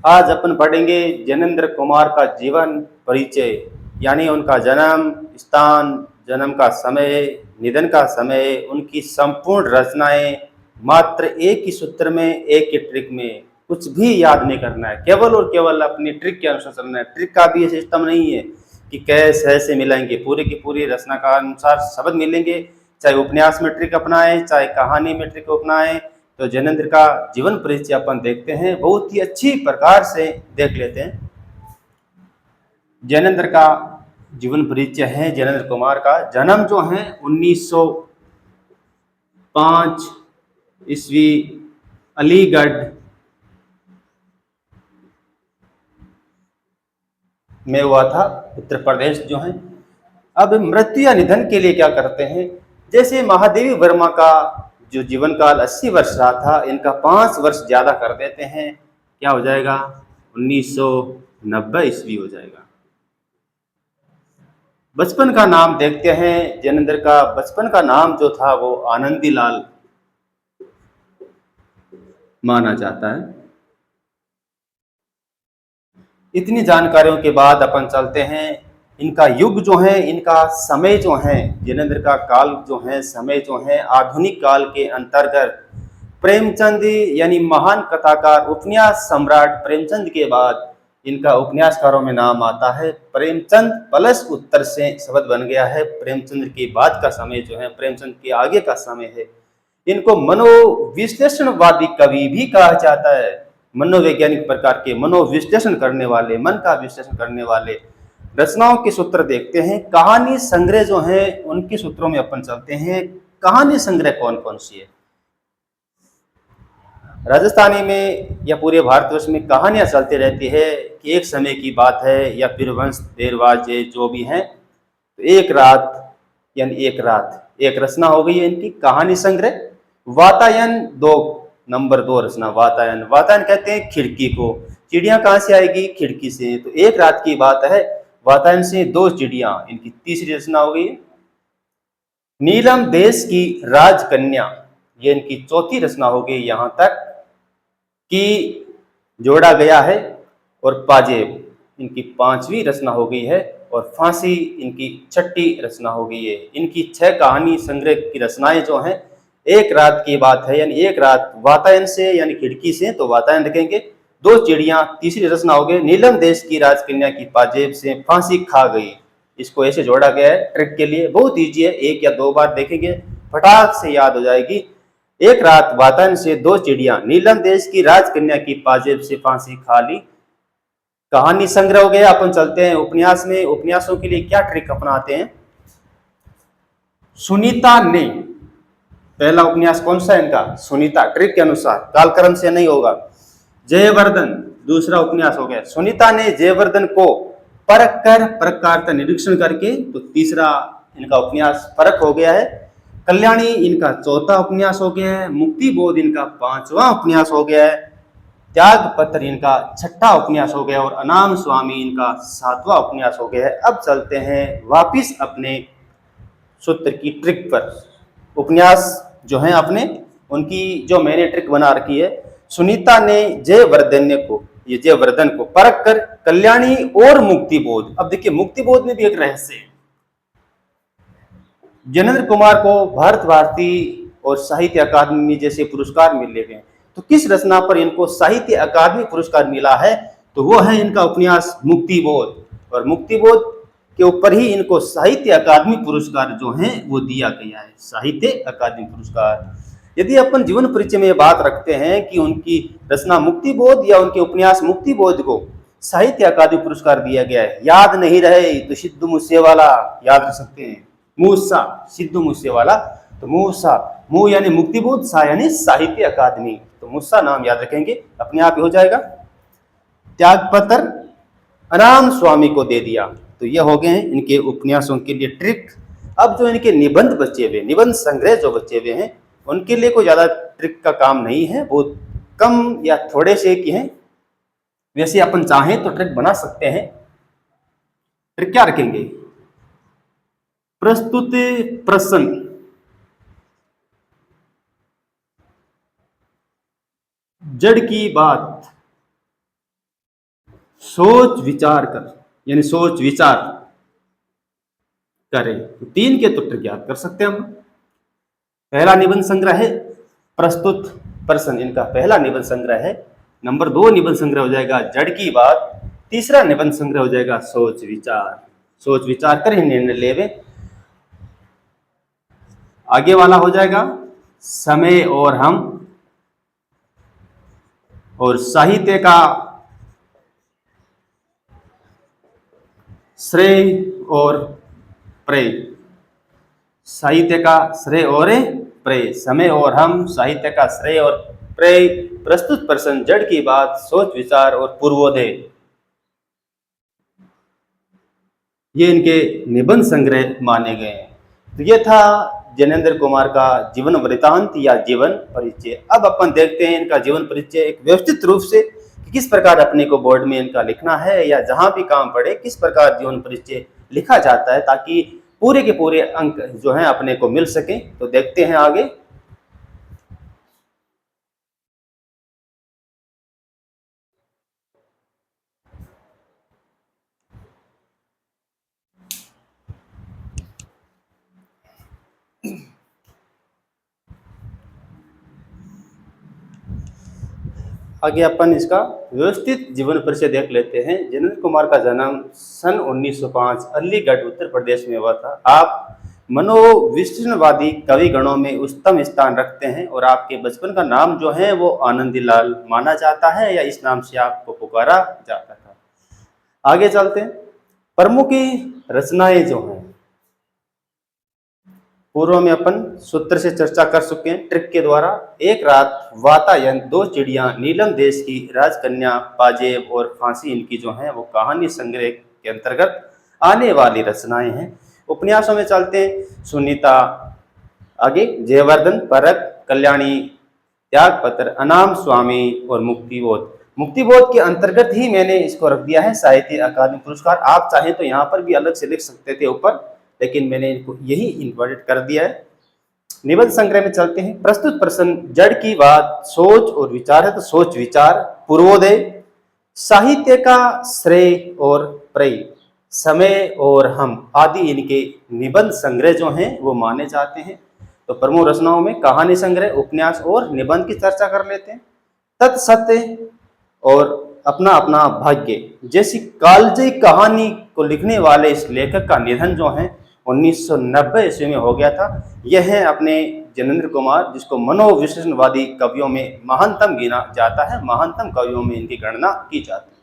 आज अपन पढ़ेंगे ज्ञानेंद्र कुमार का जीवन परिचय, यानी उनका जन्म स्थान, जन्म का समय, निधन का समय, उनकी संपूर्ण रचनाएं। मात्र एक ही सूत्र में, एक ही ट्रिक में, कुछ भी याद नहीं करना है, केवल और केवल अपनी ट्रिक के अनुसार चलना है। ट्रिक का भी ये सिस्टम नहीं है कि कैसे से मिलाएंगे, पूरी की पूरी रचना का अनुसार शब्द मिलेंगे। चाहे उपन्यास में ट्रिक अपनाएं, चाहे कहानी में ट्रिक अपनाएं। तो ज्ञानेंद्र का जीवन परिचय अपन देखते हैं, बहुत ही अच्छी प्रकार से देख लेते हैं। ज्ञानेंद्र का जीवन परिचय है। ज्ञानेंद्र कुमार का जन्म जो है 1905 ईस्वी अलीगढ़ में हुआ था, उत्तर प्रदेश जो है। अब मृत्यु या निधन के लिए क्या करते हैं, जैसे महादेवी वर्मा का जो जीवन काल 80 वर्ष रहा था, इनका 5 वर्ष ज्यादा कर देते हैं। क्या हो जाएगा? 1990 ईस्वी हो जाएगा। बचपन का नाम देखते हैं ज्ञानेंद्र का। बचपन का नाम जो था वो आनंदी लाल माना जाता है। इतनी जानकारियों के बाद अपन चलते हैं, इनका युग जो है, इनका समय जो है, ज्ञानेंद्र का काल जो है, समय जो है, आधुनिक काल के अंतर्गत प्रेमचंद यानी महान कथाकार, उपन्यास सम्राट प्रेमचंद के बाद इनका उपन्यासकारों में नाम आता है। प्रेमचंद प्लस उत्तर से शब्द बन गया है। प्रेमचंद के बाद का समय जो है, प्रेमचंद के आगे का समय है। इनको मनोविश्लेषणवादी कवि भी कहा जाता है। मनोवैज्ञानिक प्रकार के मनोविश्लेषण करने वाले, मन का विश्लेषण करने वाले। रचनाओं के सूत्र देखते हैं। कहानी संग्रह जो है, उनके सूत्रों में अपन चलते हैं। कहानी संग्रह कौन कौन सी है? राजस्थानी में या पूरे भारतवर्ष में कहानियां चलती रहती है कि एक समय की बात है, या फिर वंश देरवाजे जो भी हैं। तो एक रात, यानी एक रात, एक रचना हो गई है इनकी कहानी संग्रह। वातायन दो, नंबर 2 रचना वातायन। वातायन कहते हैं खिड़की को। चिड़िया कहाँ से आएगी? खिड़की से। तो एक रात की बात है, वातायन से 2 चिड़िया, इनकी तीसरी रचना हो गई है। नीलम देश की राजकन्या, ये इनकी चौथी रचना हो गई यहाँ तक कि जोड़ा गया है। और पाजेब इनकी 5वीं रचना हो गई है। और फांसी इनकी 6ठी रचना हो गई है। इनकी 6 कहानी संग्रह की रचनाएं जो हैं, एक रात की बात है, यानी एक रात वातायन से, यानी खिड़की से, तो वातायन रखेंगे। 2 चिड़िया तीसरी रचना हो गई। नीलम देश की राजकन्या की पाजेब से फांसी खा गई। इसको ऐसे जोड़ा गया है ट्रिक के लिए। बहुत ईजी है, 1 या 2 बार देखेंगे फटाक से याद हो जाएगी। एक रात वातायन से 2 चिड़िया, नीलम देश की राजकन्या की पाजेब से फांसी खा ली। कहानी संग्रह हो गया। अपन चलते हैं उपन्यास में। उपन्यासों के लिए क्या ट्रिक अपनाते हैं? सुनीता ने, पहला उपन्यास कौन सा है इनका? सुनीता। ट्रिक के अनुसार, कालक्रम से नहीं होगा। जयवर्धन दूसरा उपन्यास हो गया। सुनीता ने जयवर्धन को परख कर, परख का अर्थ निरीक्षण करके, तो तीसरा इनका उपन्यास परख हो गया है। कल्याणी इनका चौथा उपन्यास हो गया है। मुक्ति बोध इनका 5वां उपन्यास हो गया है। त्याग पत्र इनका 6ठा उपन्यास हो गया। और अनाम स्वामी इनका 7वां उपन्यास हो गया है। अब चलते हैं वापिस अपने सूत्र की ट्रिक पर। उपन्यास जो है अपने, उनकी जो मैंने ट्रिक बना रखी है। सुनीता ने जयवर्धन को, ये जयवर्धन को परख कर, कल्याणी और मुक्ति बोध। अब देखिए, मुक्ति बोध में भी एक रहस्य है। ज्ञानेंद्र कुमार को भारत भारती और साहित्य अकादमी जैसे पुरस्कार मिले हैं। तो किस रचना पर इनको साहित्य अकादमी पुरस्कार मिला है? तो वो है इनका उपन्यास मुक्ति बोध। और मुक्ति बोध के ऊपर ही इनको साहित्य अकादमी पुरस्कार जो है वो दिया गया है, साहित्य अकादमी पुरस्कार। यदि अपन जीवन परिचय में बात रखते हैं कि उनकी रचना मुक्ति बोध या उनके उपन्यास मुक्ति बोध को साहित्य अकादमी पुरस्कार दिया गया है, याद नहीं रहे तो सिद्धू मूसेवाला याद रख सकते हैं। मूसा, सिद्धू मूसेवाला। तो मूसा, मू यानी मुक्ति बोध, सा यानी साहित्य अकादमी, तो मूसा नाम याद रखेंगे, अपने आप ही हो जाएगा। त्यागपत्र अनाम स्वामी को दे दिया। तो ये हो गए हैं इनके उपन्यासों के लिए ट्रिक। अब जो इनके निबंध बचे हुए, निबंध संग्रह जो बचे हुए हैं, उनके लिए कोई ज्यादा ट्रिक का काम नहीं है, बहुत कम या थोड़े से की हैं। वैसे अपन चाहें तो ट्रिक बना सकते हैं। ट्रिक क्या रखेंगे? प्रस्तुत प्रश्न, जड़ की बात, सोच विचार कर, यानी सोच विचार करें। तो 3 के उत्तर ज्ञात कर सकते हैं हम। पहला निबंध संग्रह है प्रस्तुत प्रश्न, इनका पहला निबंध संग्रह है। नंबर 2 निबंध संग्रह हो जाएगा जड़ की बात। तीसरा निबंध संग्रह हो जाएगा सोच विचार। सोच विचार कर ही निर्णय लेवे। आगे वाला हो जाएगा समय और हम, और साहित्य का श्रेय और प्रेय। साहित्य का श्रेय और प्रेय, समय और हम, साहित्य का श्रेय और प्रेय, प्रस्तुत प्रश्न, जड़ की बात, सोच विचार और पूर्वोदय। ये इनके निबंध संग्रह माने गए हैं। तो ये था ज्ञानेंद्र कुमार का जीवन वृत्तांत या जीवन परिचय। अब अपन देखते हैं इनका जीवन परिचय एक व्यवस्थित रूप से कि किस प्रकार अपने को बोर्ड में इनका लिखना है या जहां भी काम पड़े किस प्रकार जीवन परिचय लिखा जाता है, ताकि पूरे के पूरे अंक जो हैं अपने को मिल सके। तो देखते हैं आगे। आगे अपन इसका व्यवस्थित जीवन परिचय देख लेते हैं। ज्ञानेंद्र कुमार का जन्म सन 1905 अलीगढ़ उत्तर प्रदेश में हुआ था। आप मनोविश्लेषणवादी कवि गणों में उच्चतम स्थान रखते हैं और आपके बचपन का नाम जो है वो आनंदीलाल माना जाता है या इस नाम से आपको पुकारा जाता था। आगे चलते हैं। प्रमुख रचनाएं जो हैं, पूर्व में अपन सूत्र से चर्चा कर चुके हैं ट्रिक के द्वारा। एक रात, वातायन, दो चिड़ियां, नीलम देश की राजकन्या, पाजेब और फांसी, इनकी जो है वो कहानी संग्रह के अंतर्गत आने वाली रचनाएं हैं। उपन्यासों में चलते हैं। सुनीता, आगे जयवर्धन, परख, कल्याणी, त्यागपत्र, अनाम स्वामी और मुक्तिबोध। मुक्तिबोध के अंतर्गत ही मैंने इसको रख दिया है साहित्य अकादमी पुरस्कार। आप चाहें तो यहाँ पर भी अलग से लिख सकते थे ऊपर, लेकिन मैंने इनको यही इंक्लूडेड कर दिया है। निबंध संग्रह में चलते हैं। प्रस्तुत प्रश्न, जड़ की बात, सोच और विचार है तो सोच विचार, पूर्वोदय, साहित्य का श्रेय और प्रेय, समय और हम आदि इनके निबंध संग्रह जो हैं वो माने जाते हैं। तो प्रमुख रचनाओं में कहानी संग्रह, उपन्यास और निबंध की चर्चा कर लेते हैं। तत्सत्य और अपना अपना भाग्य जैसी काल्पनिक कहानी को लिखने वाले इस लेखक का निधन जो है 1990 ईस्वी में हो गया था। यह है अपने ज्ञानेंद्र कुमार, जिसको मनोविश्लेषणवादी कवियों में महानतम गिना जाता है, महानतम कवियों में इनकी गणना की जाती है।